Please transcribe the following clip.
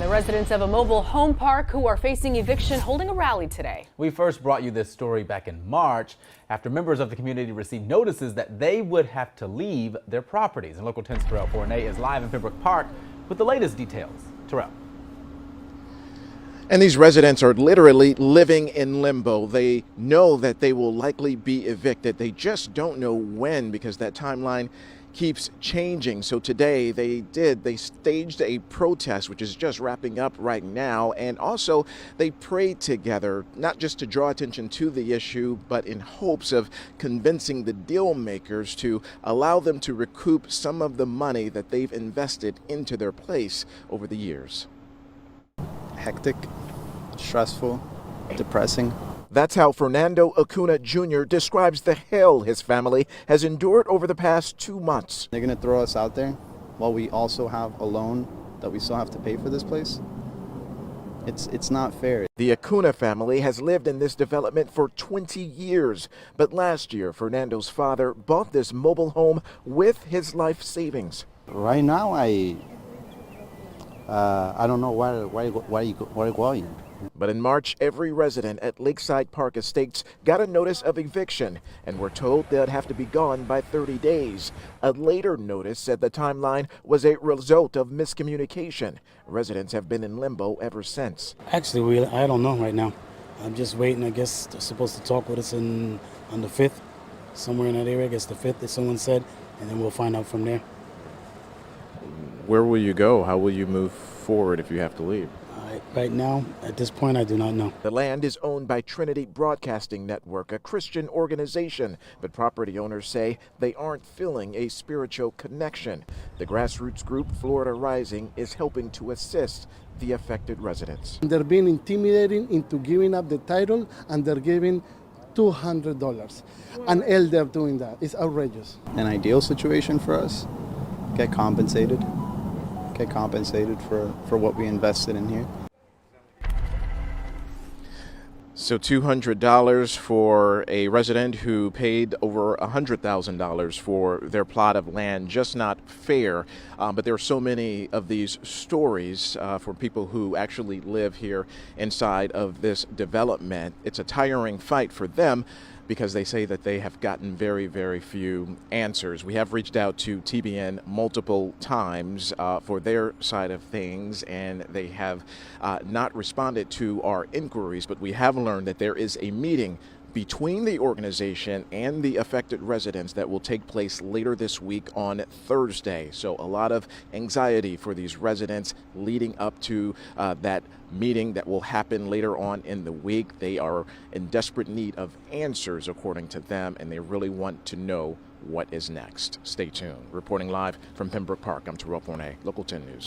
The residents of a mobile home park who are facing eviction holding a rally today. We first brought you this story back in March after members of the community received notices that they would have to leave their properties. And Local 10's Terrell Fournay is live in Pembroke Park with the latest details. Terrell. And these residents are literally living in limbo. They know that they will likely be evicted. They just don't know when, because that timeline keeps changing. So today they staged a protest, which is just wrapping up right now. And also they prayed together, not just to draw attention to the issue, but in hopes of convincing the deal makers to allow them to recoup some of the money that they've invested into their place over the years. Hectic, stressful, depressing. That's how Fernando Acuna Jr. describes the hell his family has endured over the past 2 months. They're gonna throw us out there while we also have a loan that we still have to pay for this place. It's not fair. The Acuna family has lived in this development for 20 years, but last year Fernando's father bought this mobile home with his life savings. Right now, I don't know where you going. But in March, every resident at Lakeside Park Estates got a notice of eviction and were told they'd have to be gone by 30 days. A later notice said the timeline was a result of miscommunication. Residents have been in limbo ever since. Actually, I don't know right now. I'm just waiting. I guess they're supposed to talk with us on the 5th, somewhere in that area. I guess the 5th, as someone said, and then we'll find out from there. Where will you go? How will you move forward if you have to leave? Right now, at this point, I do not know. The land is owned by Trinity Broadcasting Network, a Christian organization, but property owners say they aren't feeling a spiritual connection. The grassroots group Florida Rising is helping to assist the affected residents. They're being intimidated into giving up the title, and they're giving $200. An elder doing that. It's outrageous. An ideal situation for us, get compensated for what we invested in here. So $200 for a resident who paid over $100,000 for their plot of land, just not fair. But there are so many of these stories for people who actually live here inside of this development. It's a tiring fight for them, because they say that they have gotten very, very few answers. We have reached out to TBN multiple times for their side of things, and they have not responded to our inquiries, but we have learned that there is a meeting between the organization and the affected residents that will take place later this week on Thursday. So a lot of anxiety for these residents leading up to that meeting that will happen later on in the week. They are in desperate need of answers, according to them, and they really want to know what is next. Stay tuned. Reporting live from Pembroke Park, I'm Terrell Fournay, Local 10 News.